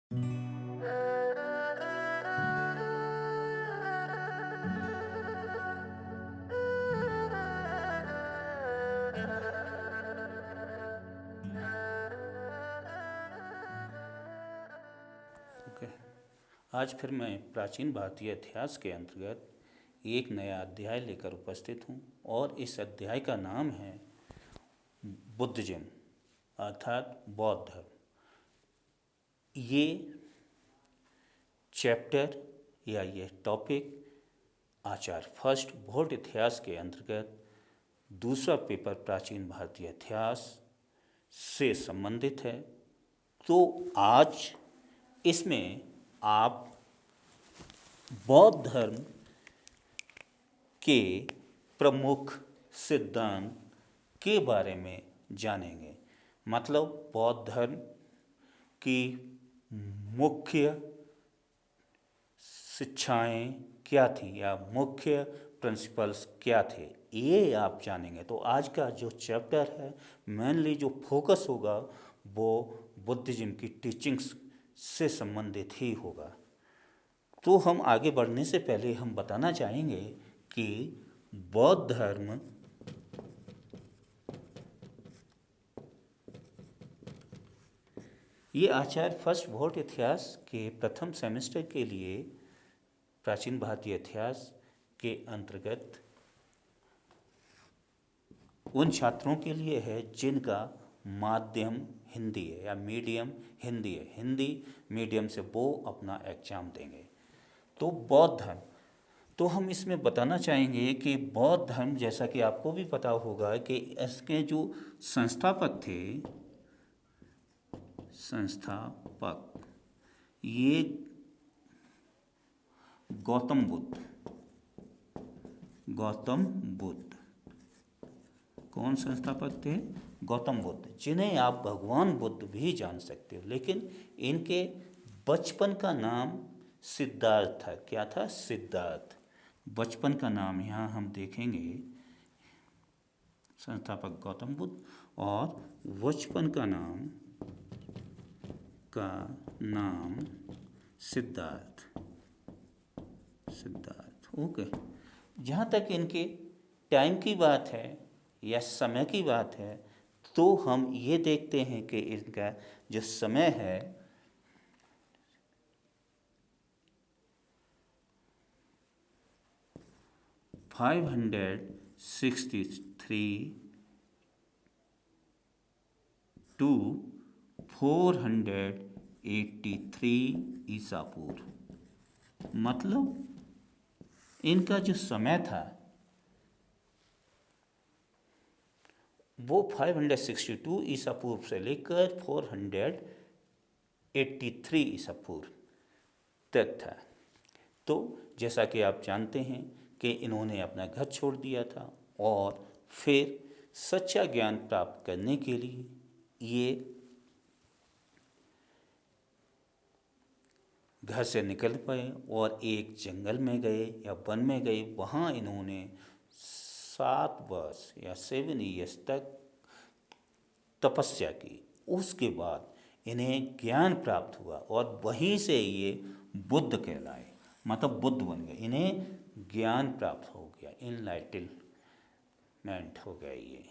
Okay. आज फिर मैं प्राचीन भारतीय इतिहास के अंतर्गत एक नया अध्याय लेकर उपस्थित हूँ और इस अध्याय का नाम है बुद्धिज्म अर्थात बौद्ध धर्म। ये चैप्टर या ये टॉपिक आचार्य फर्स्ट भोट इतिहास के अंतर्गत दूसरा पेपर प्राचीन भारतीय इतिहास से संबंधित है। तो आज इसमें आप बौद्ध धर्म के प्रमुख सिद्धांत के बारे में जानेंगे। मतलब बौद्ध धर्म की मुख्य शिक्षाएं क्या थी या मुख्य प्रिंसिपल्स क्या थे, ये आप जानेंगे। तो आज का जो चैप्टर है मेनली जो फोकस होगा वो बुद्धिज्म की टीचिंग्स से संबंधित ही होगा। तो हम आगे बढ़ने से पहले हम बताना चाहेंगे कि बौद्ध धर्म ये आचार्य फर्स्ट भोट इतिहास के प्रथम सेमेस्टर के लिए प्राचीन भारतीय इतिहास के अंतर्गत उन छात्रों के लिए है जिनका माध्यम हिंदी है या मीडियम हिंदी है, हिंदी मीडियम से वो अपना एग्जाम देंगे। तो बौद्ध धर्म, तो हम इसमें बताना चाहेंगे कि बौद्ध धर्म जैसा कि आपको भी पता होगा कि इसके जो संस्थापक थे, संस्थापक ये गौतम बुद्ध कौन संस्थापक थे? गौतम बुद्ध, जिन्हें आप भगवान बुद्ध भी जान सकते हो। लेकिन इनके बचपन का नाम सिद्धार्थ था। क्या था? सिद्धार्थ बचपन का नाम। यहाँ हम देखेंगे संस्थापक गौतम बुद्ध और बचपन का नाम सिद्धार्थ। ओके। जहाँ तक इनके टाइम की बात है या समय की बात है तो हम ये देखते हैं कि इनका जो समय है 563 to 483 ईसा पूर्व। मतलब इनका जो समय था वो 562 ईसा पूर्व से लेकर 483 ईसा पूर्व तक था। तो जैसा कि आप जानते हैं कि इन्होंने अपना घर छोड़ दिया था और फिर सच्चा ज्ञान प्राप्त करने के लिए ये घर से निकल पाए और एक जंगल में गए या वन में गए। वहाँ इन्होंने 7 वर्ष या 7 ईयर्स तक तपस्या की। उसके बाद इन्हें ज्ञान प्राप्त हुआ और वहीं से ये बुद्ध कहलाए, मतलब बुद्ध बन गए। इन्हें ज्ञान प्राप्त हो गया, इनलाइटमेंट हो गया ये।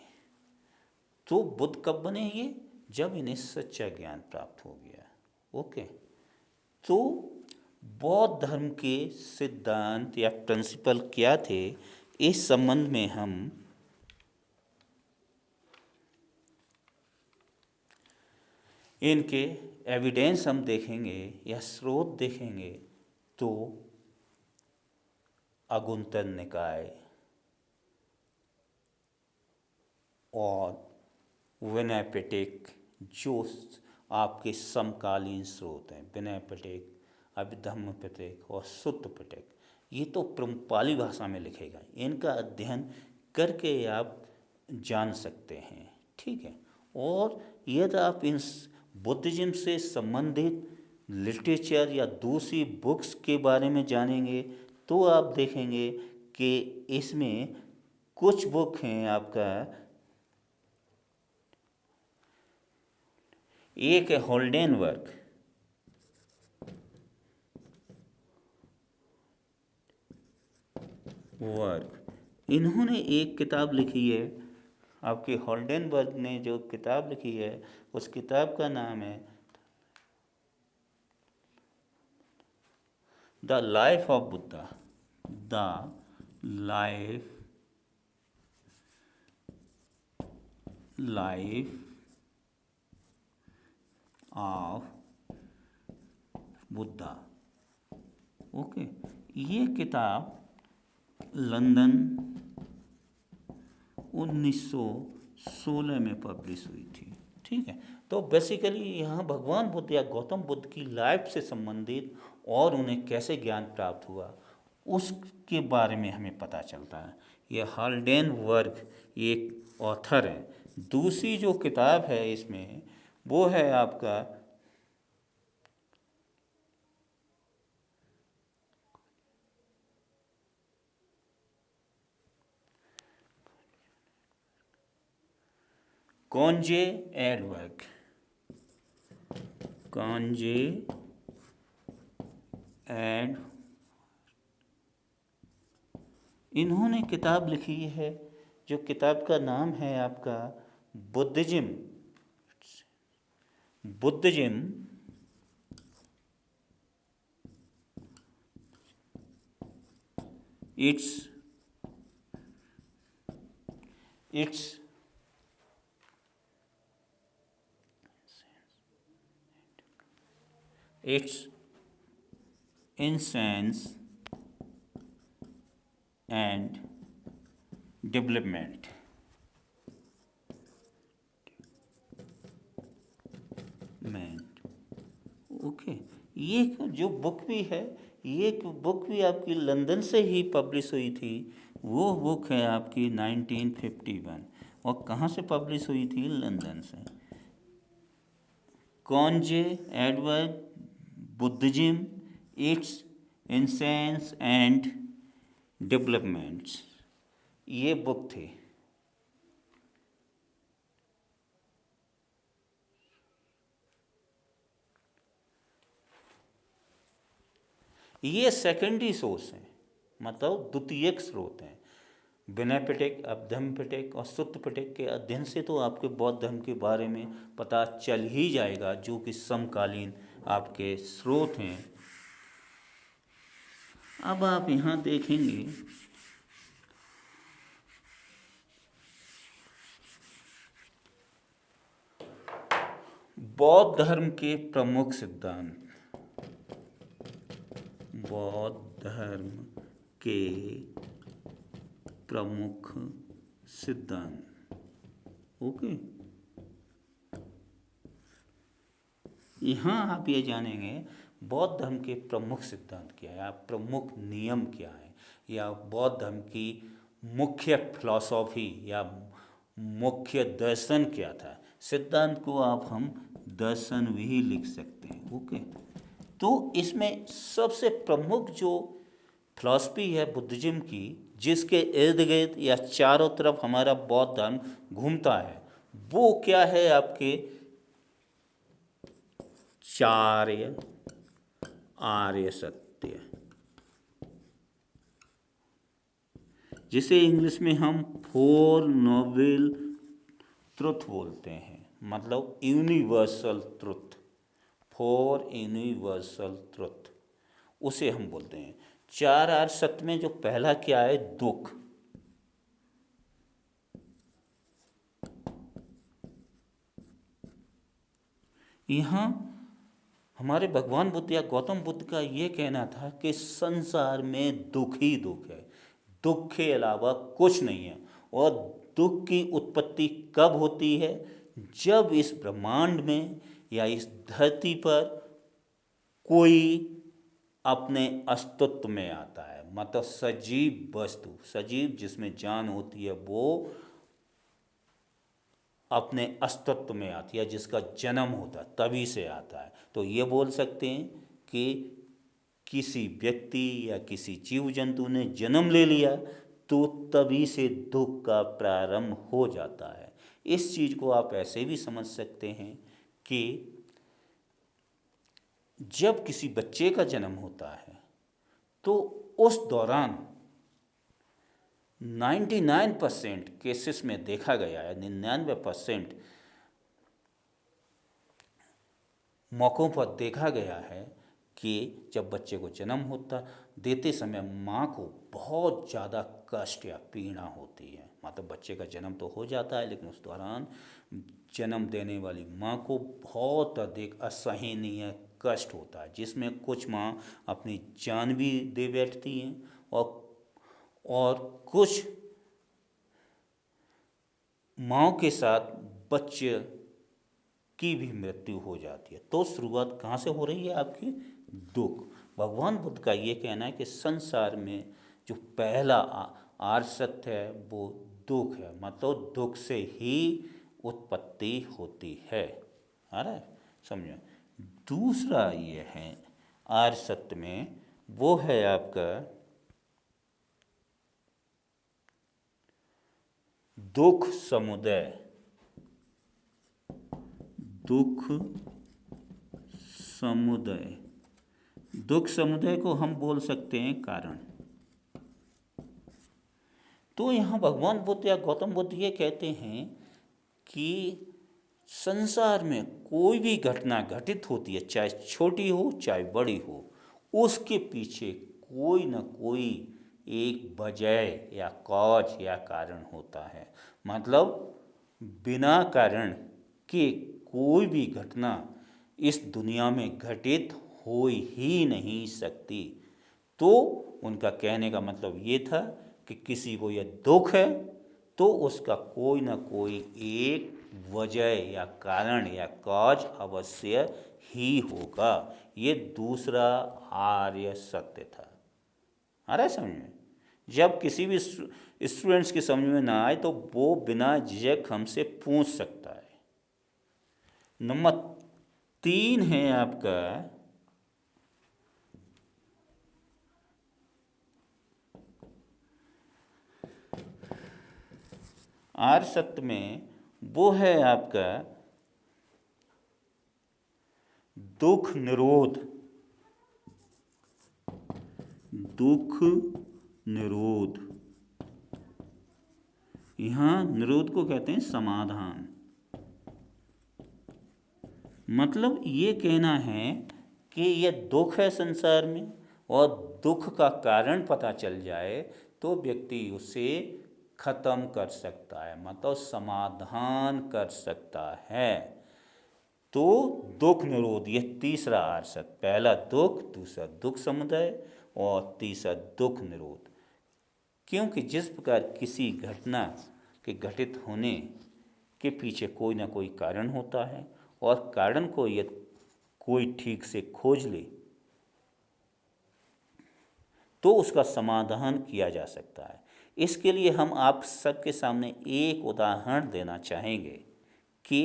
तो बुद्ध कब बने ये? जब इन्हें सच्चा ज्ञान प्राप्त हो गया। ओके। तो बौद्ध धर्म के सिद्धांत या प्रिंसिपल क्या थे, इस संबंध में हम इनके एविडेंस हम देखेंगे या स्रोत देखेंगे तो अगुंतर निकाय और विनय पिटक जो आपके समकालीन स्रोत हैं, विनय पिटक, अभिधम्म पिटक और सुत्त पिटक, ये तो पाली भाषा में लिखेगा। इनका अध्ययन करके आप जान सकते हैं, ठीक है। और यदि आप इन बुद्धिज्म से संबंधित लिटरेचर या दूसरी बुक्स के बारे में जानेंगे तो आप देखेंगे कि इसमें कुछ बुक हैं आपका, एक है होल्डेन वर्क, वर्ग। इन्होंने एक किताब लिखी है, आपके होल्डेनबर्ग ने जो किताब लिखी है उस किताब का नाम है the life of Buddha. The life of Buddha. Okay, ये किताब लंदन 1916 में पब्लिश हुई थी। ठीक है, तो बेसिकली यहाँ भगवान बुद्ध या गौतम बुद्ध की लाइफ से संबंधित और उन्हें कैसे ज्ञान प्राप्त हुआ उसके बारे में हमें पता चलता है। ये हॉल्डेन वर्ग एक ऑथर है। दूसरी जो किताब है इसमें वो है आपका कॉन्जे एडवर्ग। कॉन्जे एड इन्होंने किताब लिखी है जो किताब का नाम है आपका Buddhism. It's it's it's essence and development। Okay, ये जो बुक भी है, ये बुक भी आपकी लंदन से ही पब्लिश हुई थी। वो बुक है आपकी 1951। और कहाँ से पब्लिश हुई थी? लंदन से। Conze Edward Buddhism, its essence and developments, ये बुक थी। ये सेकेंडरी सोर्स हैं, मतलब द्वितीयक स्रोत हैं। विनय पिटक, अभिधम्म पिटक और सुत्त पिटक के अध्ययन से तो आपके बौद्ध धर्म के बारे में पता चल ही जाएगा, जो कि समकालीन आपके स्रोत हैं। अब आप यहाँ देखेंगे बौद्ध धर्म के प्रमुख सिद्धांत। बौद्ध धर्म के प्रमुख सिद्धांत। ओके, यहाँ आप ये जानेंगे बौद्ध धर्म के प्रमुख सिद्धांत क्या है, या प्रमुख नियम क्या है, या बौद्ध धर्म की मुख्य फिलॉसफी या मुख्य दर्शन क्या था। सिद्धांत को हम दर्शन भी लिख सकते हैं। ओके, तो इसमें सबसे प्रमुख जो फिलॉसफी है बुद्धिज्म की, जिसके इर्द गिर्द या चारों तरफ हमारा बौद्ध धर्म घूमता है, वो क्या है? आपके चार्य आर्य सत्य, जिसे इंग्लिश में हम फोर नोबल ट्रुथ बोलते हैं, मतलब universal truth. Four universal truth उसे हम बोलते हैं। चार आर्य सत्य में जो पहला क्या है? दुख। यहाँ हमारे भगवान बुद्ध या गौतम बुद्ध का ये कहना था कि संसार में दुख ही दुख है, दुख के अलावा कुछ नहीं है। और दुख की उत्पत्ति कब होती है? जब इस ब्रह्मांड में या इस धरती पर कोई अपने अस्तित्व में आता है, मतलब सजीव वस्तु, सजीव जिसमें जान होती है, वो अपने अस्तित्व में आती है, जिसका जन्म होता है, तभी से आता है। तो ये बोल सकते हैं कि किसी व्यक्ति या किसी जीव जंतु ने जन्म ले लिया तो तभी से दुख का प्रारंभ हो जाता है। इस चीज़ को आप ऐसे भी समझ सकते हैं कि जब किसी बच्चे का जन्म होता है तो उस दौरान 99% केसेस में देखा गया है, 99% मौक़ों पर देखा गया है कि जब बच्चे को जन्म होता देते समय माँ को बहुत ज़्यादा कष्ट या पीड़ा होती है। मतलब बच्चे का जन्म तो हो जाता है, लेकिन उस दौरान जन्म देने वाली माँ को बहुत अधिक असहनीय कष्ट होता है, जिसमें कुछ माँ अपनी जान भी दे बैठती हैं और कुछ माँओं के साथ बच्चे की भी मृत्यु हो जाती है। तो शुरुआत कहाँ से हो रही है आपकी? दुख। भगवान बुद्ध का ये कहना है कि संसार में जो पहला आर्य सत्य है वो दुख है, मतलब दुख से ही उत्पत्ति होती है। आ रहा है समझो। दूसरा ये है आर्य सत्य में, वो है आपका दुख समुदय। दुख समुदय, दुख समुदय को हम बोल सकते हैं कारण। तो यहाँ भगवान बुद्ध या गौतम बुद्ध ये कहते हैं कि संसार में कोई भी घटना घटित होती है, चाहे छोटी हो चाहे बड़ी हो, उसके पीछे कोई ना कोई एक वजह या कॉज या कारण होता है। मतलब बिना कारण के कोई भी घटना इस दुनिया में घटित हो ही नहीं सकती। तो उनका कहने का मतलब ये था कि किसी को यह दुख है तो उसका कोई ना कोई एक वजह या कारण या कॉज अवश्य ही होगा। ये दूसरा आर्य सत्य था। आ रहा है समझ में? जब किसी भी स्टूडेंट्स की समझ में ना आए तो वो बिना झिझक हमसे पूछ सकता है। नंबर 3 है आपका आर्य सत्य में, वो है आपका दुख निरोध। दुख निरोध, यहाँ निरोध को कहते हैं समाधान। मतलब ये कहना है कि ये दुख है संसार में और दुख का कारण पता चल जाए तो व्यक्ति उसे खत्म कर सकता है, मतलब समाधान कर सकता है। तो दुख निरोध, ये तीसरा आर्य सत्य। पहला दुख, दूसरा दुख समुदय और तीसरा दुख निरोध। क्योंकि जिस प्रकार किसी घटना के घटित होने के पीछे कोई ना कोई कारण होता है और कारण को यदि कोई ठीक से खोज ले तो उसका समाधान किया जा सकता है। इसके लिए हम आप सबके सामने एक उदाहरण देना चाहेंगे कि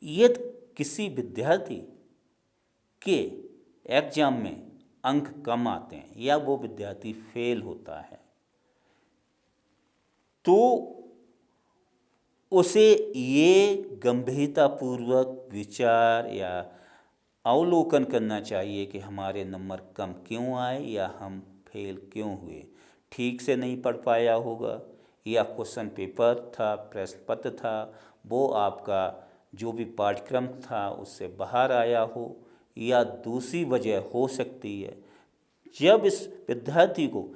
यदि किसी विद्यार्थी के एग्जाम में अंक कम आते हैं या वो विद्यार्थी फेल होता है तो उसे ये गंभीरतापूर्वक विचार या अवलोकन करना चाहिए कि हमारे नंबर कम क्यों आए या हम फेल क्यों हुए। ठीक से नहीं पढ़ पाया होगा या क्वेश्चन पेपर था, प्रश्न पत्र था, वो आपका जो भी पाठ्यक्रम था उससे बाहर आया हो या दूसरी वजह हो सकती है। जब इस विद्यार्थी को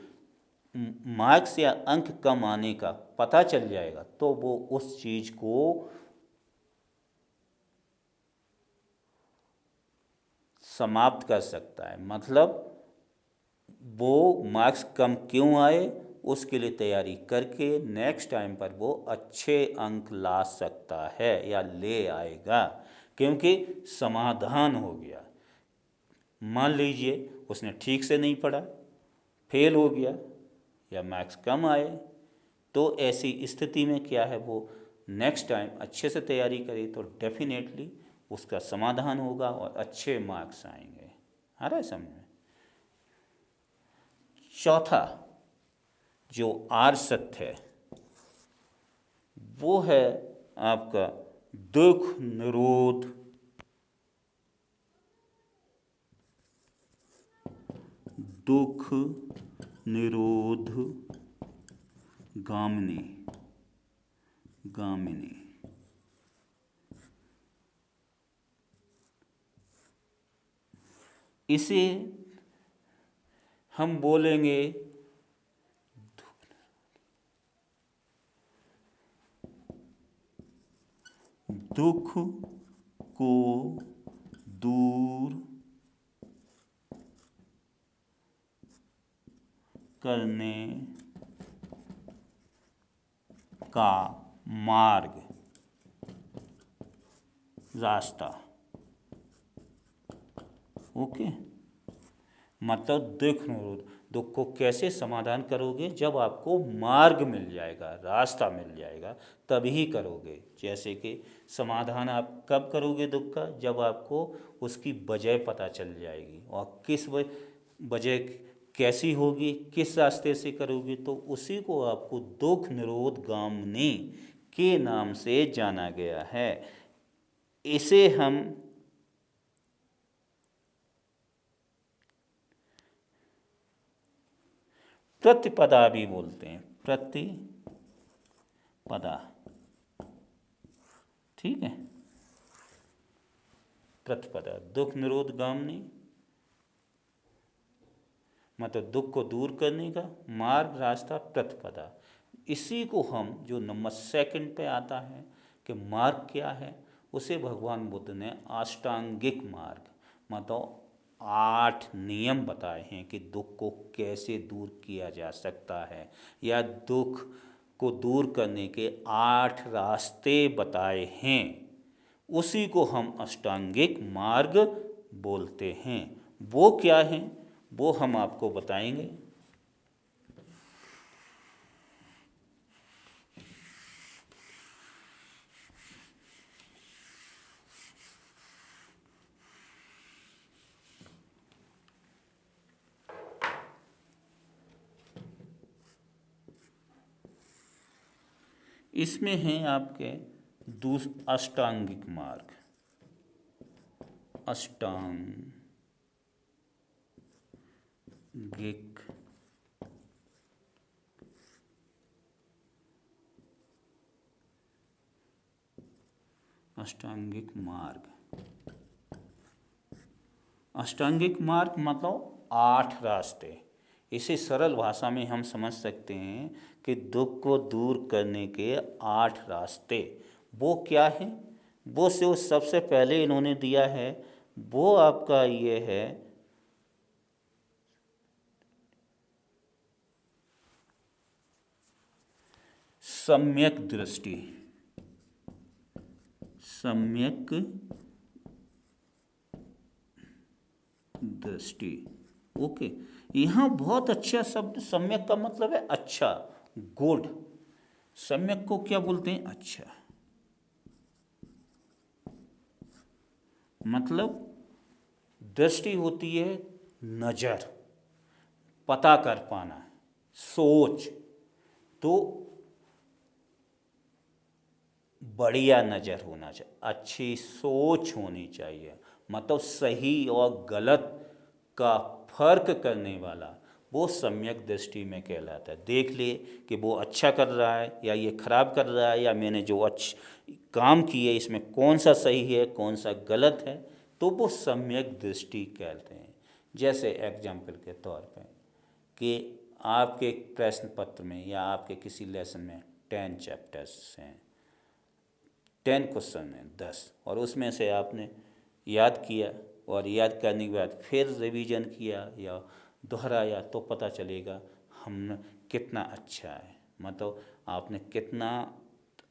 मार्क्स या अंक कम आने का पता चल जाएगा तो वो उस चीज़ को समाप्त कर सकता है। मतलब वो मार्क्स कम क्यों आए उसके लिए तैयारी करके नेक्स्ट टाइम पर वो अच्छे अंक ला सकता है या ले आएगा, क्योंकि समाधान हो गया। मान लीजिए उसने ठीक से नहीं पढ़ा, फेल हो गया या मार्क्स कम आए, तो ऐसी स्थिति में क्या है, वो नेक्स्ट टाइम अच्छे से तैयारी करे तो डेफिनेटली उसका समाधान होगा और अच्छे मार्क्स आएंगे। आ रहा है समझ में? चौथा जो आर्य सत्य है वो है आपका दुख निरोध। दुख निरोध गामिनी गामिनी। इसे हम बोलेंगे दुख को दूर करने का मार्ग, रास्ता। ओके, मतलब दुख को कैसे समाधान करोगे? जब आपको मार्ग मिल जाएगा, रास्ता मिल जाएगा, तभी करोगे। जैसे कि समाधान आप कब करोगे दुख का? जब आपको उसकी वजह पता चल जाएगी, और किस वजह कैसी होगी, किस रास्ते से करोगे, तो उसी को आपको दुख निरोध गामिनी के नाम से जाना गया है। इसे हम प्रतिपदा भी बोलते हैं, प्रतिपदा। ठीक है, प्रतिपदा दुख निरोध गामिनी, मतलब दुख को दूर करने का मार्ग, रास्ता, प्रतिपदा। इसी को हम, जो नंबर सेकंड पे आता है कि मार्ग क्या है, उसे भगवान बुद्ध ने अष्टांगिक मार्ग, मतलब 8 नियम बताए हैं कि दुख को कैसे दूर किया जा सकता है, या दुख को दूर करने के 8 रास्ते बताए हैं। उसी को हम अष्टांगिक मार्ग बोलते हैं। वो क्या है, वो हम आपको बताएंगे। इसमें हैं आपके अष्टांगिक मार्ग, अष्टांगिक अष्टांगिक मार्ग। अष्टांगिक मार्ग मतलब 8 रास्ते। इसे सरल भाषा में हम समझ सकते हैं कि दुख को दूर करने के 8 रास्ते। वो क्या है? वो जो सबसे पहले इन्होंने दिया है, वो आपका ये है सम्यक दृष्टि। सम्यक दृष्टि। ओके, यहाँ बहुत अच्छा शब्द, सम्यक का मतलब है अच्छा, गुड। सम्यक को क्या बोलते हैं? अच्छा, मतलब दृष्टि होती है नजर, पता कर पाना, सोच। तो बढ़िया नज़र होना चाहिए, अच्छी सोच होनी चाहिए, मतलब सही और गलत का फर्क करने वाला, वो सम्यक दृष्टि में कहलाता है। देख ले कि वो अच्छा कर रहा है या ये खराब कर रहा है, या मैंने जो काम किए इसमें कौन सा सही है कौन सा गलत है, तो वो सम्यक दृष्टि कहते हैं। जैसे एग्जाम्पल के तौर पे कि आपके प्रश्न पत्र में या आपके किसी लेसन में 10 चैप्टर्स हैं, 10 क्वेश्चन हैं, 10, और उसमें से आपने याद किया, और याद करने के बाद फिर रिवीजन किया या दोहराया, तो पता चलेगा हम कितना अच्छा है, मतलब आपने कितना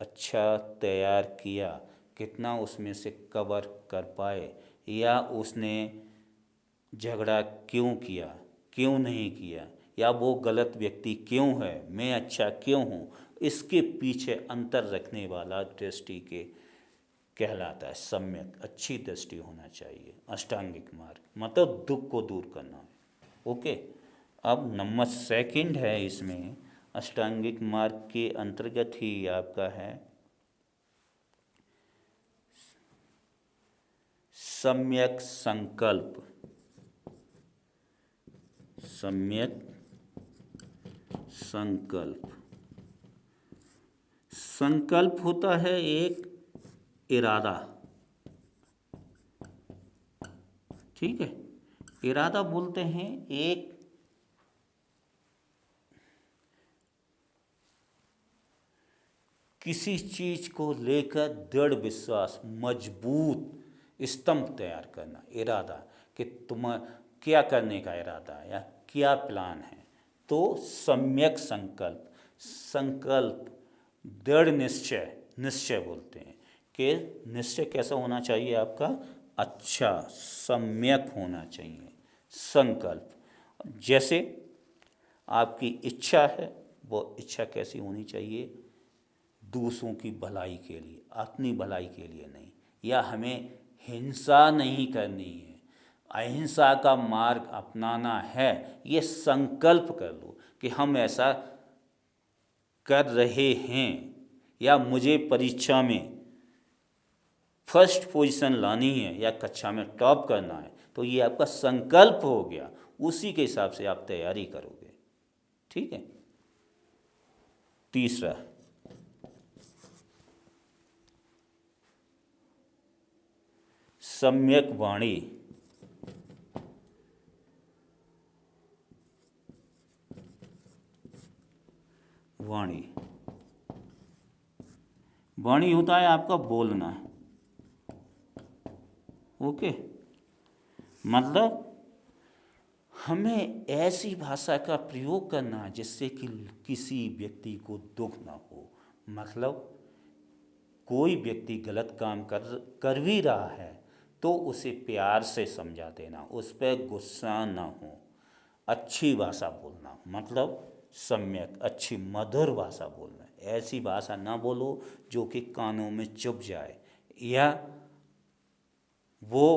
अच्छा तैयार किया, कितना उसमें से कवर कर पाए, या उसने झगड़ा क्यों किया, क्यों नहीं किया, या वो गलत व्यक्ति क्यों है, मैं अच्छा क्यों हूँ, इसके पीछे अंतर रखने वाला दृष्टि के कहलाता है सम्यक। अच्छी दृष्टि होना चाहिए। अष्टांगिक मार्ग मतलब दुख को दूर करना है। ओके, अब नंबर सेकंड है इसमें, अष्टांगिक मार्ग के अंतर्गत ही आपका है सम्यक संकल्प। सम्यक संकल्प। संकल्प होता है एक इरादा, ठीक है। इरादा बोलते हैं एक किसी चीज को लेकर दृढ़ विश्वास, मजबूत स्तंभ तैयार करना। इरादा कि तुम क्या करने का इरादा है या क्या प्लान है। तो सम्यक संकल्प, संकल्प दृढ़ निश्चय, निश्चय बोलते हैं कि निश्चय कैसा होना चाहिए आपका, अच्छा सम्यक होना चाहिए संकल्प। जैसे आपकी इच्छा है, वो इच्छा कैसी होनी चाहिए, दूसरों की भलाई के लिए, अपनी भलाई के लिए नहीं, या हमें हिंसा नहीं करनी है, अहिंसा का मार्ग अपनाना है। ये संकल्प कर लो कि हम ऐसा कर रहे हैं, या मुझे परीक्षा में फर्स्ट पोजीशन लानी है या कक्षा में टॉप करना है। तो ये आपका संकल्प हो गया, उसी के हिसाब से आप तैयारी करोगे, ठीक है। तीसरा, सम्यक वाणी। वाणी, वाणी होता है आपका बोलना, ओके। मतलब हमें ऐसी भाषा का प्रयोग करना है जिससे कि किसी व्यक्ति को दुख ना हो। मतलब कोई व्यक्ति गलत काम कर भी रहा है तो उसे प्यार से समझा देना, उस पर गुस्सा ना हो, अच्छी भाषा बोलना। मतलब सम्यक, अच्छी मधुर भाषा बोलना। ऐसी भाषा ना बोलो जो कि कानों में चुभ जाए या वो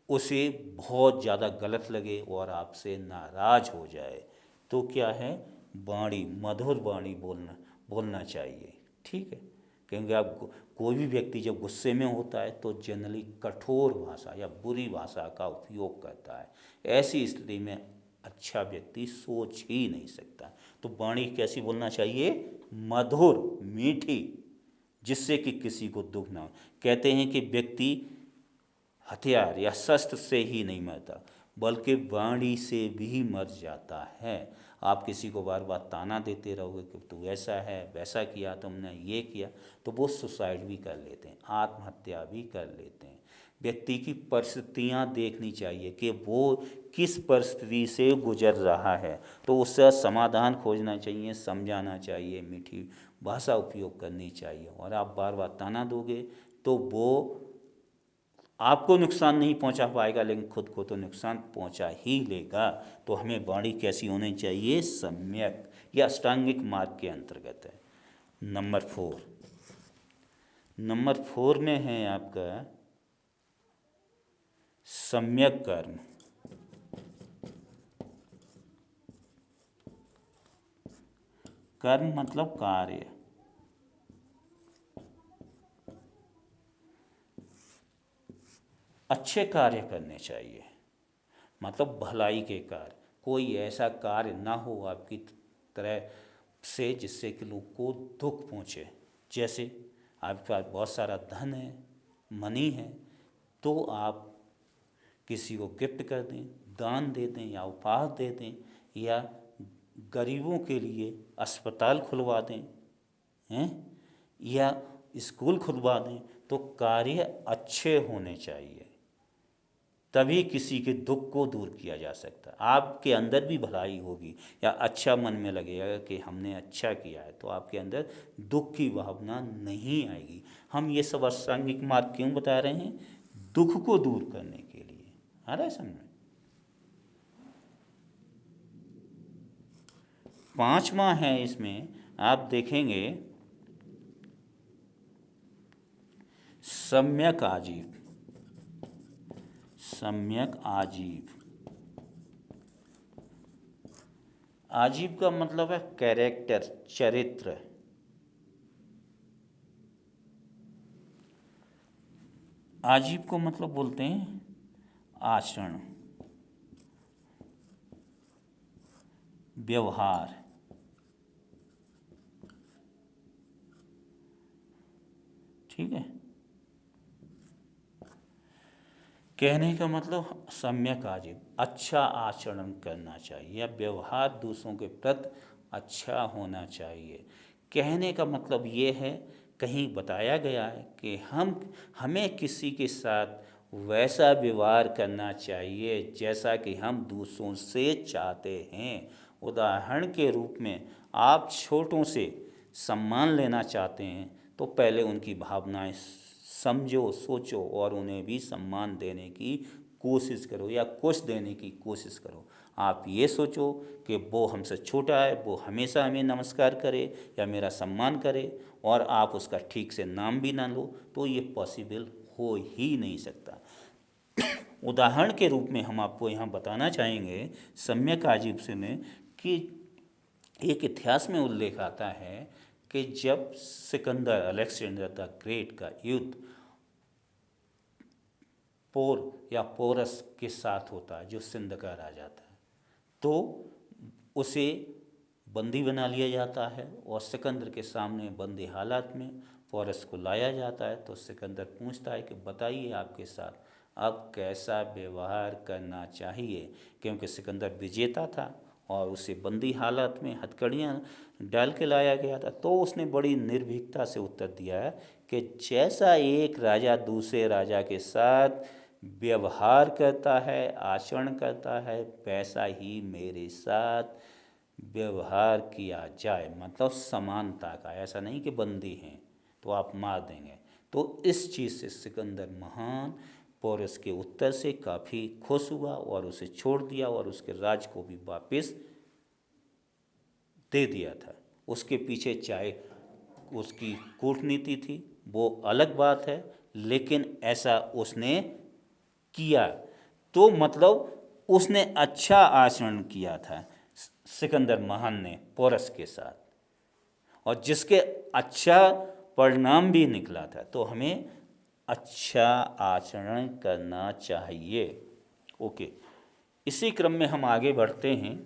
उसे बहुत ज़्यादा गलत लगे और आपसे नाराज हो जाए। तो क्या है, वाणी, मधुर वाणी बोलना चाहिए, ठीक है। क्योंकि आप कोई भी व्यक्ति जब गुस्से में होता है तो जनरली कठोर भाषा या बुरी भाषा का उपयोग करता है। ऐसी स्थिति में अच्छा व्यक्ति सोच ही नहीं सकता। तो वाणी कैसी बोलना चाहिए, मधुर, मीठी, जिससे कि किसी को दुख ना हो। कहते हैं कि व्यक्ति हथियार या शस्त्र से ही नहीं मरता बल्कि वाणी से भी मर जाता है। आप किसी को बार बार ताना देते रहोगे कि तू ऐसा है, वैसा किया, तुमने ये किया, तो वो सुसाइड भी कर लेते हैं, आत्महत्या भी कर लेते हैं। व्यक्ति की परिस्थितियाँ देखनी चाहिए कि वो किस परिस्थिति से गुजर रहा है, तो उसका समाधान खोजना चाहिए, समझाना चाहिए, मीठी भाषा उपयोग करनी चाहिए। और आप बार बार ताना दोगे तो वो आपको नुकसान नहीं पहुंचा पाएगा लेकिन खुद को तो नुकसान पहुंचा ही लेगा। तो हमें वाणी कैसी होनी चाहिए, सम्यक, या अष्टांगिक मार्ग के अंतर्गत है। नंबर 4, नंबर 4 में है आपका सम्यक कर्म। कर्म मतलब कार्य, अच्छे कार्य करने चाहिए। मतलब भलाई के कार्य, कोई ऐसा कार्य ना हो आपकी तरह से जिससे कि लोग को दुख पहुँचे। जैसे आपके पास बहुत सारा धन है, मनी है, तो आप किसी को गिफ्ट कर दें, दान दे दें या उपहार दे दें, या गरीबों के लिए अस्पताल खुलवा दें, हैं, या स्कूल खुलवा दें। तो कार्य अच्छे होने चाहिए, तभी किसी के दुख को दूर किया जा सकता है। आपके अंदर भी भलाई होगी या अच्छा मन में लगेगा कि हमने अच्छा किया है, तो आपके अंदर दुख की भावना नहीं आएगी। हम ये सब अष्टांगिक मार्ग क्यों बता रहे हैं, दुख को दूर करने के लिए। आ रहा है समझ में। 5वां है, इसमें आप देखेंगे सम्यक आजीव। सम्यक आजीव, आजीव का मतलब है कैरेक्टर, चरित्र। आजीव को मतलब बोलते हैं आचरण, व्यवहार, ठीक है। कहने का मतलब सम्यक आजीव, अच्छा आचरण करना चाहिए या व्यवहार दूसरों के प्रति अच्छा होना चाहिए। कहने का मतलब ये है, कहीं बताया गया है कि हमें किसी के साथ वैसा व्यवहार करना चाहिए जैसा कि हम दूसरों से चाहते हैं। उदाहरण के रूप में, आप छोटों से सम्मान लेना चाहते हैं तो पहले उनकी भावनाएं समझो, सोचो और उन्हें भी सम्मान देने की कोशिश करो या कुछ देने की कोशिश करो। आप ये सोचो कि वो हमसे छोटा है, वो हमेशा हमें नमस्कार करे या मेरा सम्मान करे, और आप उसका ठीक से नाम भी ना लो, तो ये पॉसिबल हो ही नहीं सकता। उदाहरण के रूप में हम आपको यहाँ बताना चाहेंगे सम्यक आजीव से में कि एक इतिहास में उल्लेख आता है कि जब सिकंदर अलेक्जेंडर द ग्रेट का युद्ध पोर या पोरस के साथ होता है, जो सिंध का राजा था, तो उसे बंदी बना लिया जाता है और सिकंदर के सामने बंदी हालत में पोरस को लाया जाता है। तो सिकंदर पूछता है कि बताइए आपके साथ अब कैसा व्यवहार करना चाहिए, क्योंकि सिकंदर विजेता था और उसे बंदी हालत में हथकड़ियाँ डाल के लाया गया था। तो उसने बड़ी निर्भीकता से उत्तर दिया है कि जैसा एक राजा दूसरे राजा के साथ व्यवहार करता है, आचरण करता है, वैसा ही मेरे साथ व्यवहार किया जाए। मतलब समानता का, ऐसा नहीं कि बंदी हैं तो आप मार देंगे। तो इस चीज़ से सिकंदर महान पोरस के उत्तर से काफ़ी खुश हुआ और उसे छोड़ दिया और उसके राज को भी वापस दे दिया था। उसके पीछे चाहे उसकी कूटनीति थी वो अलग बात है, लेकिन ऐसा उसने किया, तो मतलब उसने अच्छा आचरण किया था सिकंदर महान ने पोरस के साथ, और जिसके अच्छा परिणाम भी निकला था। तो हमें अच्छा आचरण करना चाहिए। ओके, इसी क्रम में हम आगे बढ़ते हैं।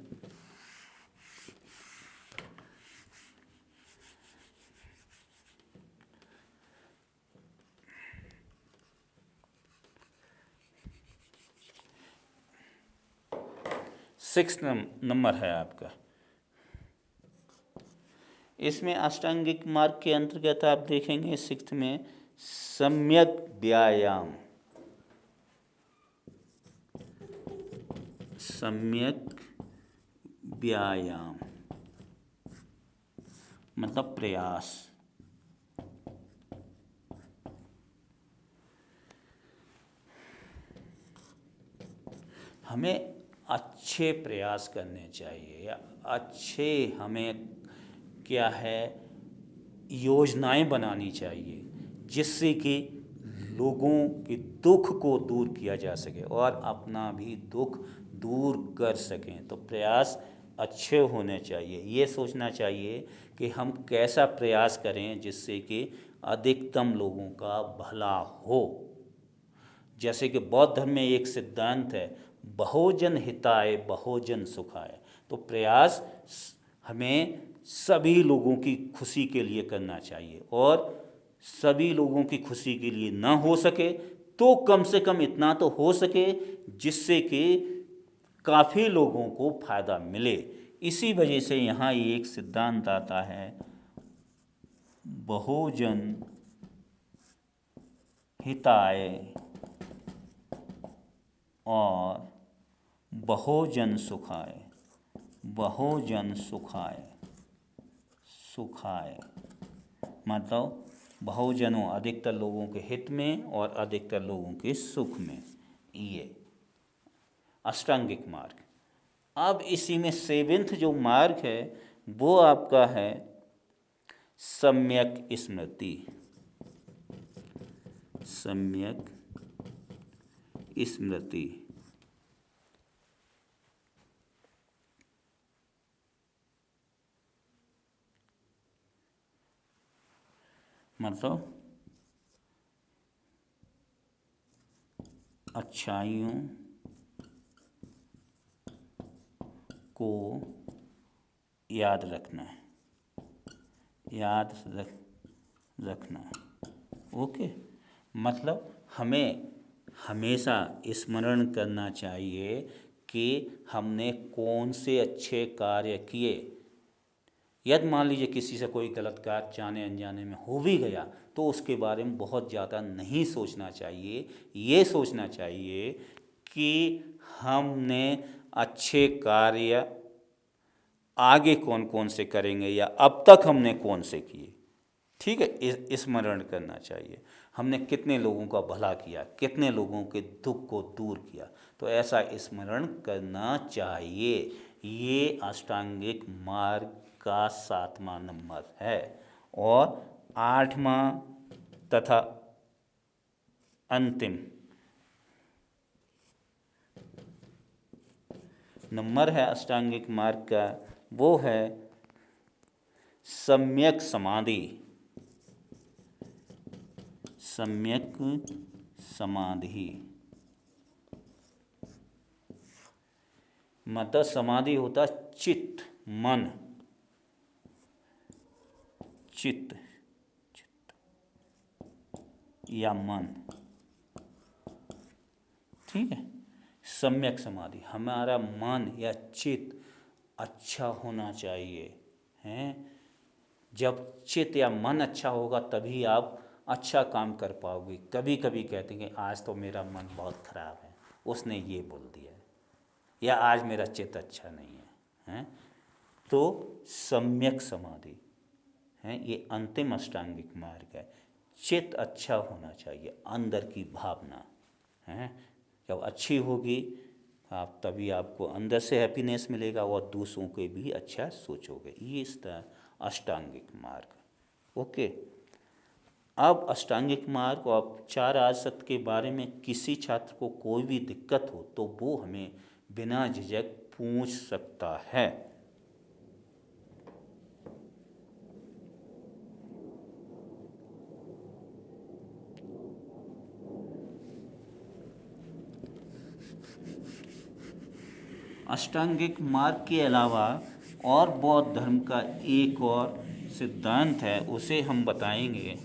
सिक्स नंबर है आपका। इसमें अष्टांगिक मार्ग के अंतर्गत आप देखेंगे सिक्स्थ में सम्यक व्यायाम। सम्यक व्यायाम मतलब प्रयास। हमें अच्छे प्रयास करने चाहिए या अच्छे हमें क्या है योजनाएं बनानी चाहिए जिससे कि लोगों के दुख को दूर किया जा सके और अपना भी दुख दूर कर सकें। तो प्रयास अच्छे होने चाहिए। ये सोचना चाहिए कि हम कैसा प्रयास करें जिससे कि अधिकतम लोगों का भला हो। जैसे कि बौद्ध धर्म में एक सिद्धांत है, बहुजन हिताय बहुजन सुखाय। तो प्रयास हमें सभी लोगों की खुशी के लिए करना चाहिए, और सभी लोगों की खुशी के लिए ना हो सके तो कम से कम इतना तो हो सके जिससे कि काफ़ी लोगों को फायदा मिले। इसी वजह से यहाँ एक सिद्धांत आता है, बहुजन हिताय और बहुजन सुखाय। बहुजन सुखाय, सुखाय मतलब बहुजनों अधिकतर लोगों के हित में और अधिकतर लोगों के सुख में। ये अष्टांगिक मार्ग। अब इसी में सेवेंथ जो मार्ग है वो आपका है सम्यक स्मृति। सम्यक स्मृति मतलब अच्छाइयों को याद रखना है, रखना। ओके। मतलब हमें हमेशा स्मरण करना चाहिए कि हमने कौन से अच्छे कार्य किए। यदि मान लीजिए किसी से कोई गलत कार्य जाने अनजाने में हो भी गया तो उसके बारे में बहुत ज़्यादा नहीं सोचना चाहिए। ये सोचना चाहिए कि हमने अच्छे कार्य आगे कौन कौन से करेंगे या अब तक हमने कौन से किए। ठीक है, स्मरण करना चाहिए हमने कितने लोगों का भला किया, कितने लोगों के दुख को दूर किया, तो ऐसा स्मरण करना चाहिए। ये अष्टांगिक मार्ग का 7वां नंबर है। और 8वां तथा अंतिम नंबर है अष्टांगिक मार्ग का, वो है सम्यक समाधि। सम्यक समाधि मतलब समाधि होता चित्त, मन, चित्त या मन। ठीक है, सम्यक समाधि हमारा मन या चित्त अच्छा होना चाहिए हैं। जब चित्त या मन अच्छा होगा तभी आप अच्छा काम कर पाओगे। कभी कभी कहते हैं कि आज तो मेरा मन बहुत खराब है, उसने ये बोल दिया, या आज मेरा चित्त अच्छा नहीं है, हैं? तो सम्यक समाधि है, ये अंतिम अष्टांगिक मार्ग है। चित्त अच्छा होना चाहिए, अंदर की भावना है जब अच्छी होगी आप तभी आपको अंदर से हैप्पीनेस मिलेगा और दूसरों के भी अच्छा सोचोगे। ये इसका अष्टांगिक मार्ग। ओके। अब अष्टांगिक मार्ग और चार आसक्त के बारे में किसी छात्र को कोई भी दिक्कत हो तो वो हमें बिना झिझक पूछ सकता है। अष्टांगिक मार्ग के अलावा और बौद्ध धर्म का एक और सिद्धांत है, उसे हम बताएंगे,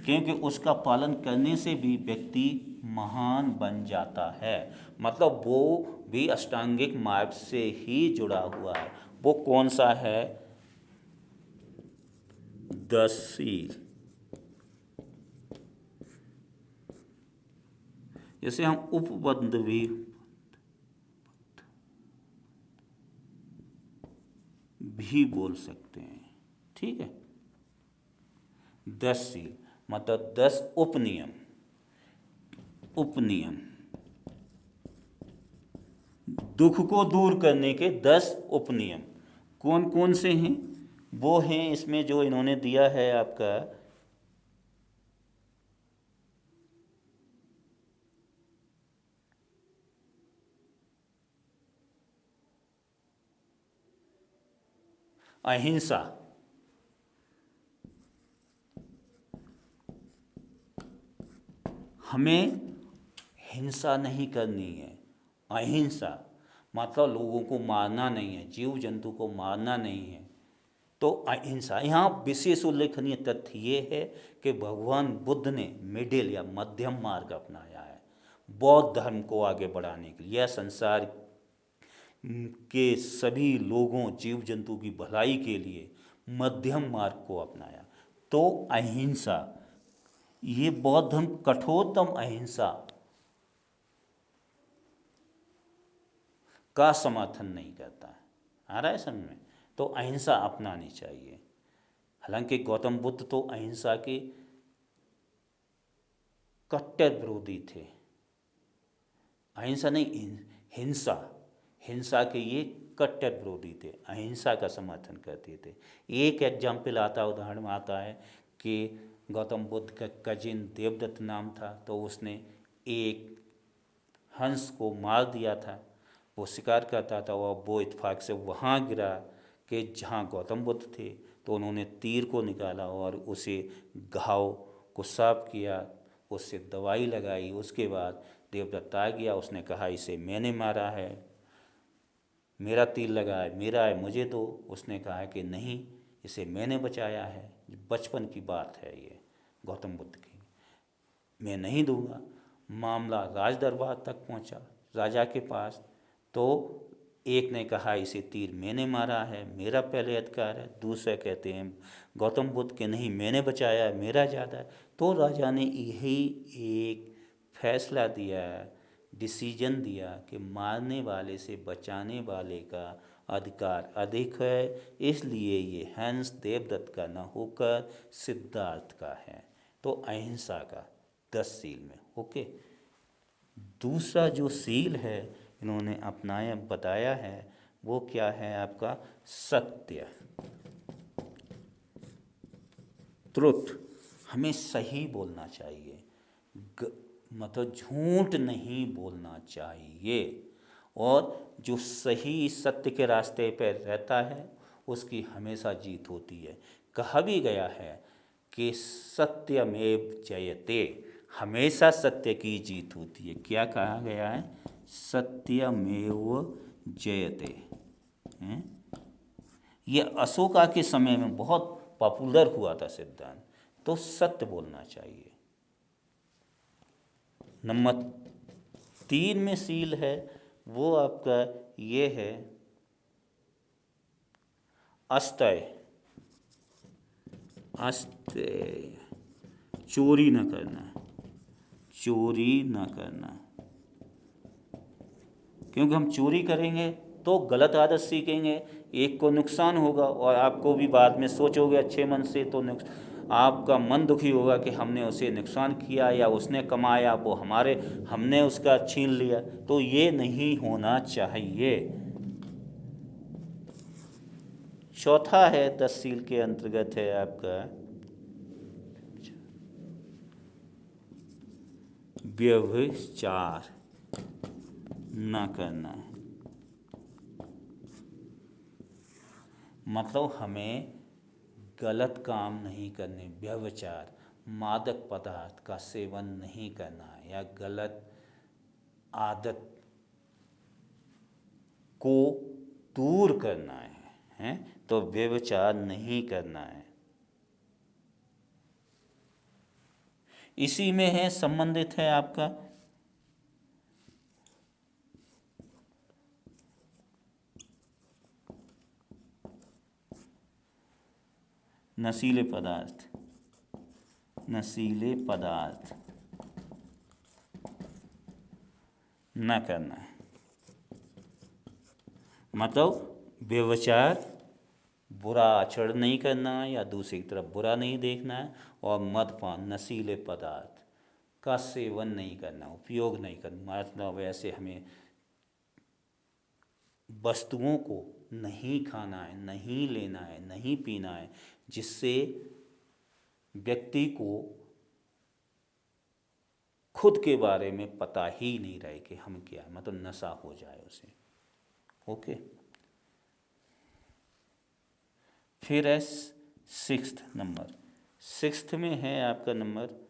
क्योंकि उसका पालन करने से भी व्यक्ति महान बन जाता है। मतलब वो भी अष्टांगिक मार्ग से ही जुड़ा हुआ है। वो कौन सा है? 10 सील। जैसे हम उपबंध भी बोल सकते हैं। ठीक है, 10 सील मतलब 10 उपनियम। उपनियम दुख को दूर करने के 10 उपनियम कौन कौन से हैं? वो हैं इसमें जो इन्होंने दिया है आपका, अहिंसा, हमें हिंसा नहीं करनी है। अहिंसा मतलब लोगों को मारना नहीं है, जीव जंतु को मारना नहीं है, तो अहिंसा। यहाँ विशेष उल्लेखनीय तथ्य ये है कि भगवान बुद्ध ने मिडिल या मध्यम मार्ग अपनाया है बौद्ध धर्म को आगे बढ़ाने के लिए। यह संसार के सभी लोगों जीव जंतु की भलाई के लिए मध्यम मार्ग को अपनाया। तो अहिंसा, ये बौद्ध धर्म कठोरतम अहिंसा का समर्थन नहीं करता है। आ रहा है समझ में? तो अहिंसा अपनानी चाहिए। हालांकि गौतम बुद्ध तो अहिंसा के कट्टर विरोधी थे। अहिंसा नहीं, हिंसा, हिंसा के ये कट्टर विरोधी थे, अहिंसा का समर्थन करते थे। एक एग्जाम्पल आता, उदाहरण आता है कि गौतम बुद्ध का कजिन देवदत्त नाम था, तो उसने एक हंस को मार दिया था। वो शिकार करता था और वो इत्तेफाक से वहाँ गिरा कि जहाँ गौतम बुद्ध थे, तो उन्होंने तीर को निकाला और उसे घाव को साफ किया, उससे दवाई लगाई। उसके बाद देवदत्त आ गया, उसने कहा इसे मैंने मारा है, मेरा तीर लगा है, मेरा है, मुझे दो। उसने कहा कि नहीं, इसे मैंने बचाया है, बचपन की बात है ये गौतम बुद्ध की। मैं नहीं दूंगा। मामला राज दरबार तक पहुंचा, राजा के पास। तो एक ने कहा इसे तीर मैंने मारा है, मेरा पहले अधिकार है। दूसरे कहते हैं गौतम बुद्ध के नहीं, मैंने बचाया है, मेरा ज़्यादा है। तो राजा ने यही एक फैसला दिया, डिसीजन दिया कि मारने वाले से बचाने वाले का अधिकार अधिक है, इसलिए ये हंस देवदत्त का न होकर सिद्धार्थ का है। तो अहिंसा का 10 सील में। ओके। दूसरा जो सील है इन्होंने अपनाया, बताया है, वो क्या है आपका? सत्य, ट्रुथ। हमें सही बोलना चाहिए, मतलब झूठ नहीं बोलना चाहिए। और जो सही सत्य के रास्ते पर रहता है उसकी हमेशा जीत होती है। कहा भी गया है कि सत्यमेव जयते, हमेशा सत्य की जीत होती है। क्या कहा गया है? सत्यमेव जयते। हैं? ये अशोका के समय में बहुत पॉपुलर हुआ था सिद्धांत। तो सत्य बोलना चाहिए। नंबर 3 में सील है वो आपका ये है अस्तेय। अस्तेय, चोरी न करना, चोरी न करना। क्योंकि हम चोरी करेंगे तो गलत आदत सीखेंगे, एक को नुकसान होगा और आपको भी बाद में सोचोगे अच्छे मन से तो आपका मन दुखी होगा कि हमने उसे नुकसान किया या उसने कमाया वो हमने उसका छीन लिया। तो ये नहीं होना चाहिए। चौथा है 10 सील के अंतर्गत है आपका व्यभिचार न करना। मतलब हमें गलत काम नहीं करने, व्यभिचार, मादक पदार्थ का सेवन नहीं करना है या गलत आदत को दूर करना है, तो व्यभिचार नहीं करना है। इसी में है, संबंधित है आपका नशीले पदार्थ। नशीले पदार्थ न करना है। मतलब व्यभिचार, बुरा आचरण नहीं करना है या दूसरी तरफ बुरा नहीं देखना है। और मदपान, नशीले पदार्थ का सेवन नहीं करना, उपयोग नहीं करना। मतलब ऐसे हमें वस्तुओं को नहीं खाना है, नहीं लेना है, नहीं पीना है जिससे व्यक्ति को खुद के बारे में पता ही नहीं रहे कि हम क्या है, मतलब नशा हो जाए उसे। ओके। फिर है 6th नंबर। 6th में है आपका नंबर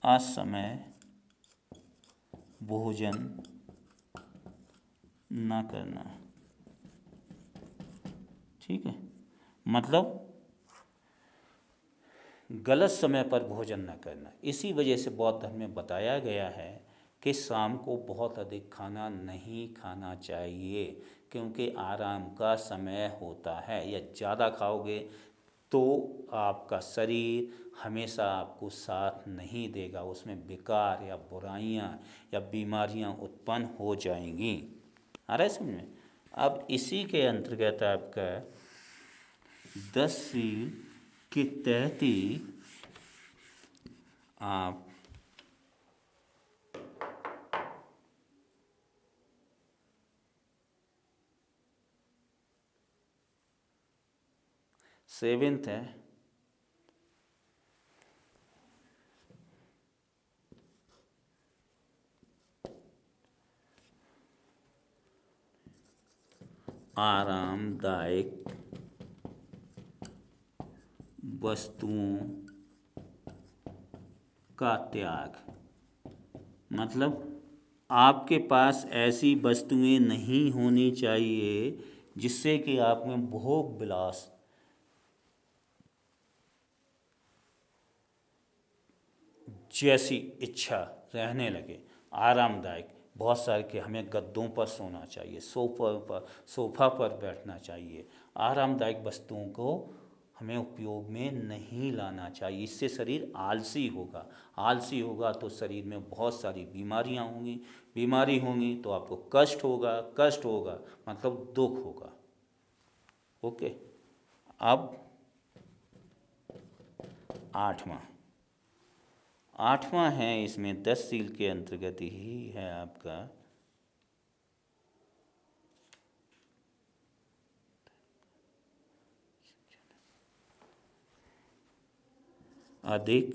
असमय भोजन न करना। ठीक है। मतलब गलत समय पर भोजन न करना। इसी वजह से बौद्ध धर्म में बताया गया है कि शाम को बहुत अधिक खाना नहीं खाना चाहिए, क्योंकि आराम का समय होता है। या ज़्यादा खाओगे तो आपका शरीर हमेशा आपको साथ नहीं देगा, उसमें विकार या बुराइयां या बीमारियां उत्पन्न हो जाएंगी। आ रहा है समझ में? अब इसी के अंतर्गत आपका 10 सील के तहत ही आप सेवेंथ है आरामदायक वस्तुओं का त्याग। मतलब आपके पास ऐसी वस्तुएं नहीं होनी चाहिए जिससे कि आप में भोग विलास जैसी इच्छा रहने लगे। आरामदायक, बहुत सारे कि हमें गद्दों पर सोना चाहिए, सोफ़ा पर बैठना चाहिए। आरामदायक वस्तुओं को हमें उपयोग में नहीं लाना चाहिए। इससे शरीर आलसी होगा। आलसी होगा तो शरीर में बहुत सारी बीमारियां होंगी। बीमारी होंगी तो आपको कष्ट होगा। कष्ट होगा मतलब दुख होगा। ओके। अब आठवां है, इसमें 10 सील के अंतर्गत ही है आपका अधिक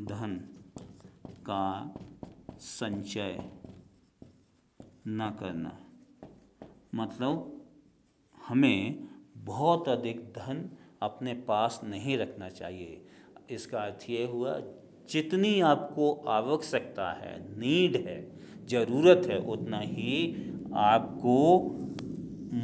धन का संचय न करना। मतलब हमें बहुत अधिक धन अपने पास नहीं रखना चाहिए। इसका अर्थ ये हुआ, जितनी आपको आवश्यकता है, नीड है, ज़रूरत है, उतना ही आपको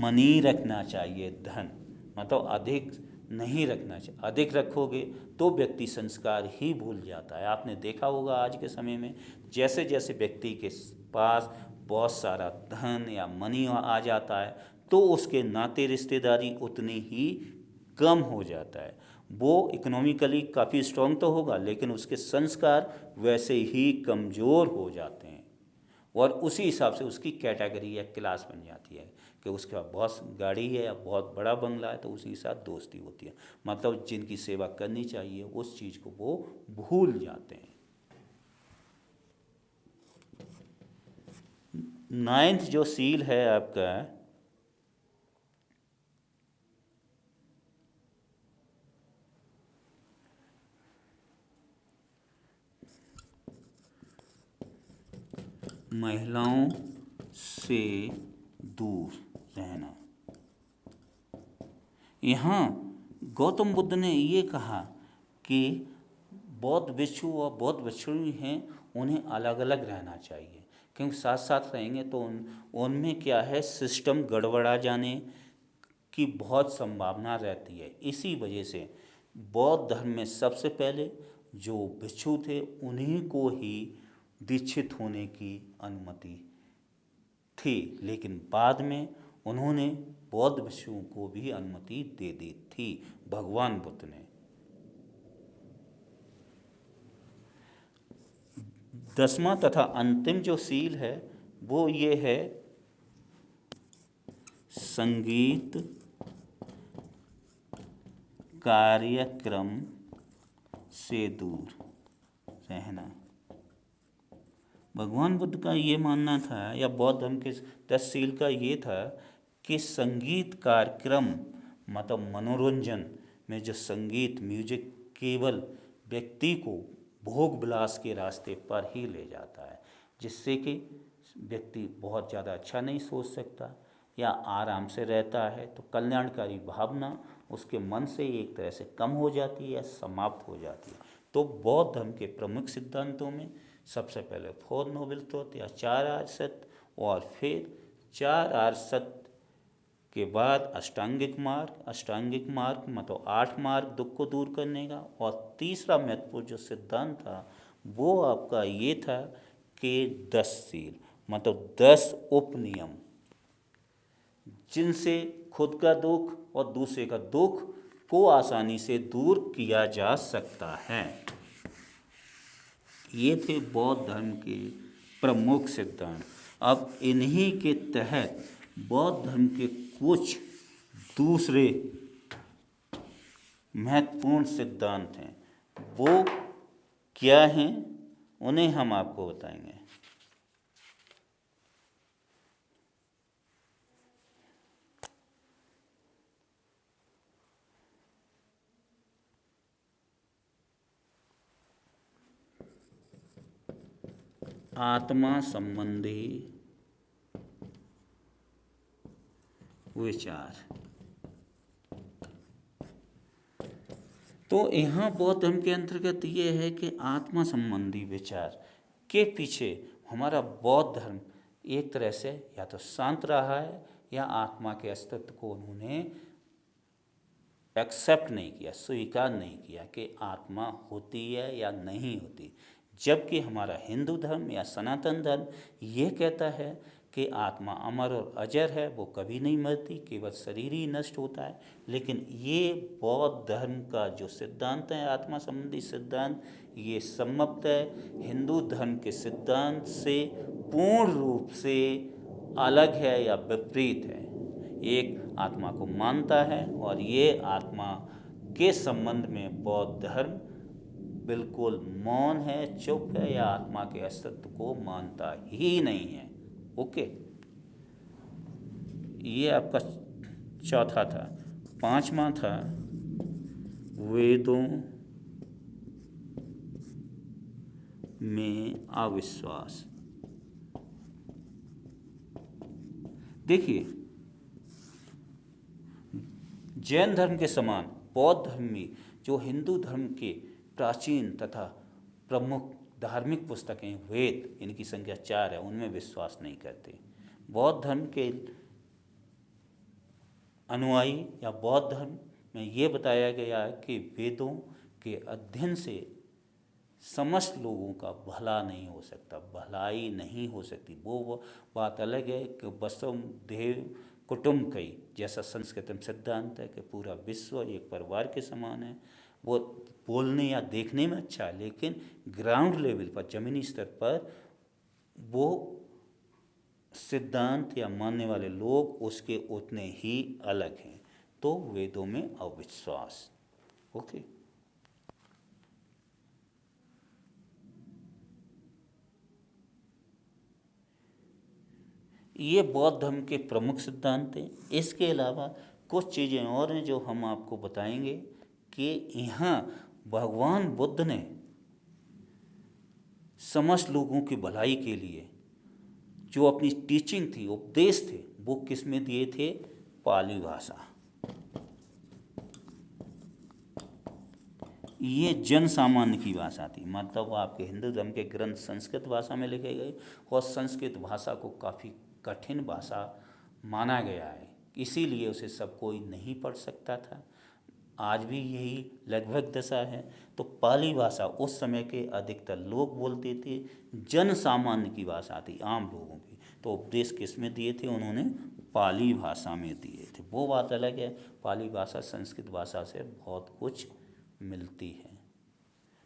मनी रखना चाहिए, धन। मतलब अधिक नहीं रखना चाहिए। अधिक रखोगे तो व्यक्ति संस्कार ही भूल जाता है। आपने देखा होगा आज के समय में जैसे जैसे व्यक्ति के पास बहुत सारा धन या मनी आ जाता है तो उसके नाते रिश्तेदारी उतनी ही कम हो जाता है। वो इकोनॉमिकली काफ़ी स्ट्रांग तो होगा लेकिन उसके संस्कार वैसे ही कमज़ोर हो जाते हैं और उसी हिसाब से उसकी कैटेगरी या क्लास बन जाती है कि उसके पास बहुत गाड़ी है या बहुत बड़ा बंगला है तो उसी के साथ दोस्ती होती है। मतलब जिनकी सेवा करनी चाहिए उस चीज़ को वो भूल जाते हैं। 9th जो सील है आपका, महिलाओं से दूर रहना। यहाँ गौतम बुद्ध ने ये कहा कि बौद्ध भिक्षु और बौद्ध भिक्षुणी हैं, उन्हें अलग अलग रहना चाहिए क्योंकि साथ साथ रहेंगे तो उनमें क्या है, सिस्टम गड़बड़ा जाने की बहुत संभावना रहती है। इसी वजह से बौद्ध धर्म में सबसे पहले जो भिक्षु थे उन्हीं को ही दीक्षित होने की अनुमति थी, लेकिन बाद में उन्होंने बौद्ध भिक्षुओं को भी अनुमति दे दी थी भगवान बुद्ध ने। 10वां तथा अंतिम जो सील है वो ये है, संगीत कार्यक्रम से दूर रहना। भगवान बुद्ध का ये मानना था या बौद्ध धर्म के 10 सील का ये था कि संगीत कार्यक्रम मतलब मनोरंजन में जो संगीत म्यूजिक केवल व्यक्ति को भोग विलास के रास्ते पर ही ले जाता है, जिससे कि व्यक्ति बहुत ज़्यादा अच्छा नहीं सोच सकता या आराम से रहता है तो कल्याणकारी भावना उसके मन से एक तरह से कम हो जाती है या समाप्त हो जाती है। तो बौद्ध धर्म के प्रमुख सिद्धांतों में सबसे पहले 4 नोबल ट्रुथ या 4 आर्य सत्य, और फिर 4 आर्य सत्य के बाद अष्टांगिक मार्ग मतलब 8 मार्ग दुख को दूर करने का, और तीसरा महत्वपूर्ण जो सिद्धांत था वो आपका ये था कि 10 सील मतलब 10 उपनियम जिनसे खुद का दुख और दूसरे का दुख को आसानी से दूर किया जा सकता है। ये थे बौद्ध धर्म के प्रमुख सिद्धांत। अब इन्हीं के तहत बौद्ध धर्म के कुछ दूसरे महत्वपूर्ण सिद्धांत हैं, वो क्या हैं उन्हें हम आपको बताएंगे। आत्मा संबंधी विचार। तो यहाँ बौद्ध धर्म के अंतर्गत ये है कि आत्मा संबंधी विचार के पीछे हमारा बौद्ध धर्म एक तरह से या तो शांत रहा है या आत्मा के अस्तित्व को उन्होंने एक्सेप्ट नहीं किया, स्वीकार नहीं किया कि आत्मा होती है या नहीं होती। जबकि हमारा हिंदू धर्म या सनातन धर्म ये कहता है कि आत्मा अमर और अजर है, वो कभी नहीं मरती, केवल शरीर ही नष्ट होता है। लेकिन ये बौद्ध धर्म का जो सिद्धांत है, आत्मा संबंधी सिद्धांत, ये संभवतः हिंदू धर्म के सिद्धांत से पूर्ण रूप से अलग है या विपरीत है। एक आत्मा को मानता है और ये आत्मा के संबंध में बौद्ध धर्म बिल्कुल मौन है, चुप है या आत्मा के अस्तित्व को मानता ही नहीं है। ओके, ये आपका चौथा था। पांचवा था वेदों में अविश्वास। देखिए, जैन धर्म के समान बौद्ध धर्म में जो हिंदू धर्म के प्राचीन तथा प्रमुख धार्मिक पुस्तकें वेद, इनकी संख्या 4 है, उनमें विश्वास नहीं करते। बौद्ध धर्म के अनुयायी या बौद्ध धर्म में ये बताया गया है कि वेदों के अध्ययन से समस्त लोगों का भला नहीं हो सकता, भलाई नहीं हो सकती। वो बात अलग है कि वसुधैव कुटुम्बकम जैसा संस्कृत में सिद्धांत है कि पूरा विश्व एक परिवार के समान है। वो बोलने या देखने में अच्छा है, लेकिन ग्राउंड लेवल पर, जमीनी स्तर पर वो सिद्धांत या मानने वाले लोग उसके उतने ही अलग हैं। तो वेदों में अविश्वास। ओके, ये बौद्ध धर्म के प्रमुख सिद्धांत हैं। इसके अलावा कुछ चीज़ें और हैं जो हम आपको बताएंगे कि यहाँ भगवान बुद्ध ने समस्त लोगों की भलाई के लिए जो अपनी टीचिंग थी, उपदेश थे, वो किस में दिए थे? पाली भाषा। ये जन सामान्य की भाषा थी, मतलब आपके हिंदू धर्म के ग्रंथ संस्कृत भाषा में लिखे गए और संस्कृत भाषा को काफ़ी कठिन भाषा माना गया है, इसीलिए उसे सब कोई नहीं पढ़ सकता था। आज भी यही लगभग दशा है। तो पाली भाषा उस समय के अधिकतर लोग बोलते थे, जन सामान्य की भाषा थी, आम लोगों की। तो उपदेश किस में दिए थे? उन्होंने पाली भाषा में दिए थे। वो बात अलग है, पाली भाषा संस्कृत भाषा से बहुत कुछ मिलती है,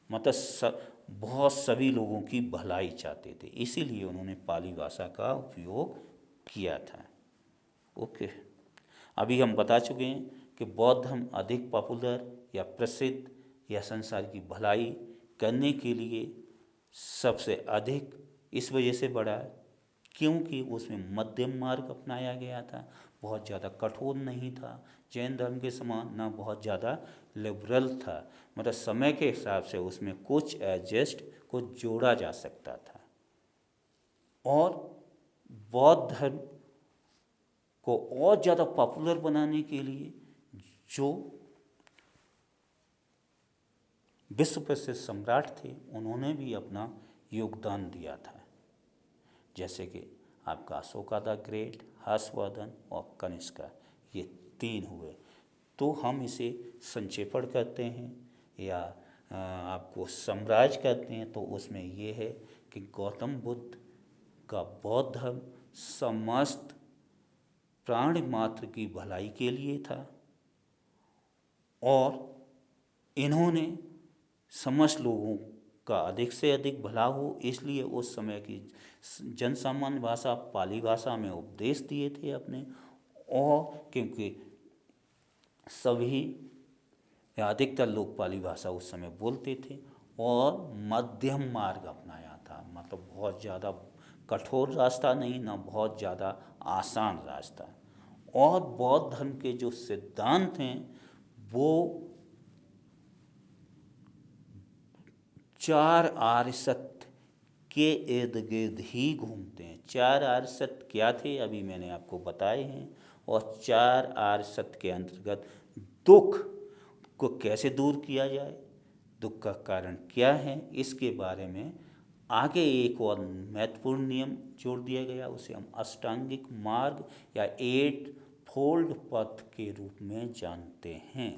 मतलब बहुत सभी लोगों की भलाई चाहते थे, इसीलिए उन्होंने पाली भाषा का उपयोग किया था। ओके, अभी हम बता चुके हैं कि बौद्ध धर्म अधिक पॉपुलर या प्रसिद्ध या संसार की भलाई करने के लिए सबसे अधिक इस वजह से बढ़ा क्योंकि उसमें मध्यम मार्ग अपनाया गया था, बहुत ज़्यादा कठोर नहीं था, जैन धर्म के समान ना बहुत ज़्यादा लिबरल था, मतलब समय के हिसाब से उसमें कुछ एडजस्ट, कुछ जोड़ा जा सकता था। और बौद्ध धर्म को और ज़्यादा पॉपुलर बनाने के लिए जो विश्व प्रसिद्ध सम्राट थे, उन्होंने भी अपना योगदान दिया था, जैसे कि आपका अशोका द ग्रेट, हर्षवर्धन और कनिष्का, ये 3 हुए। तो हम इसे संक्षेपण करते हैं या आपको सम्राज कहते हैं, तो उसमें ये है कि गौतम बुद्ध का बौद्ध धर्म समस्त प्राणी मात्र की भलाई के लिए था और इन्होंने समस्त लोगों का अधिक से अधिक भला हो, इसलिए उस समय की जन सामान्य भाषा पाली भाषा में उपदेश दिए थे अपने, और क्योंकि सभी या अधिकतर लोग पाली भाषा उस समय बोलते थे और मध्यम मार्ग अपनाया था, मतलब बहुत ज़्यादा कठोर रास्ता नहीं, ना बहुत ज़्यादा आसान रास्ता। और बौद्ध धर्म के जो सिद्धांत हैं वो 4 आर्य सत्य के इर्द गिर्द ही घूमते हैं। 4 आर्य सत्य क्या थे अभी मैंने आपको बताए हैं, और 4 आर्य सत्य के अंतर्गत दुख को कैसे दूर किया जाए, दुख का कारण क्या है, इसके बारे में आगे एक और महत्वपूर्ण नियम जोड़ दिया गया, उसे हम अष्टांगिक मार्ग या एट फोल्ड पथ के रूप में जानते हैं।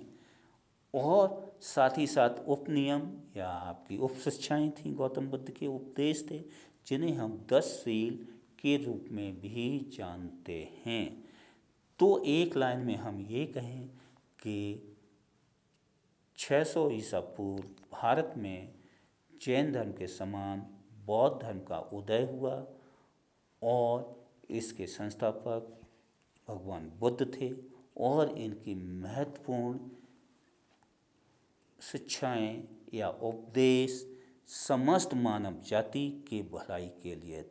और साथ ही साथ उपनियम या आपकी उप शिक्षाएँ थीं, गौतम बुद्ध के उपदेश थे, जिन्हें हम 10 सील के रूप में भी जानते हैं। तो एक लाइन में हम ये कहें कि 600 ईसा पूर्व भारत में जैन धर्म के समान बौद्ध धर्म का उदय हुआ और इसके संस्थापक भगवान बुद्ध थे और इनकी महत्वपूर्ण शिक्षाएं या उपदेश समस्त मानव जाति के भलाई के लिए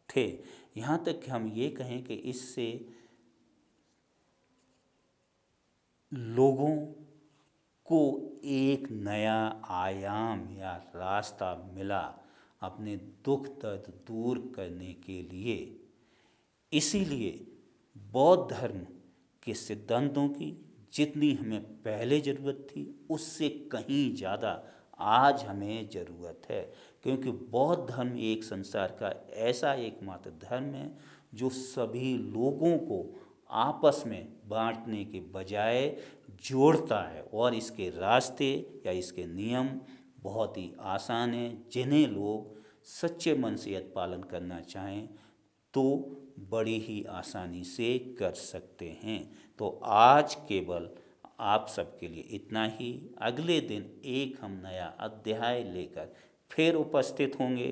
थे। यहाँ तक कि हम ये कहें कि इससे लोगों को एक नया आयाम या रास्ता मिला अपने दुख दर्द दूर करने के लिए। इसीलिए बौद्ध धर्म के सिद्धांतों की जितनी हमें पहले ज़रूरत थी उससे कहीं ज़्यादा आज हमें ज़रूरत है, क्योंकि बौद्ध धर्म एक संसार का ऐसा एकमात्र धर्म है जो सभी लोगों को आपस में बांटने के बजाय जोड़ता है और इसके रास्ते या इसके नियम बहुत ही आसान हैं, जिन्हें लोग सच्चे मन से यदि पालन करना चाहें तो बड़ी ही आसानी से कर सकते हैं। तो आज केवल आप सबके लिए इतना ही। अगले दिन एक हम नया अध्याय लेकर फिर उपस्थित होंगे।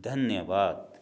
धन्यवाद।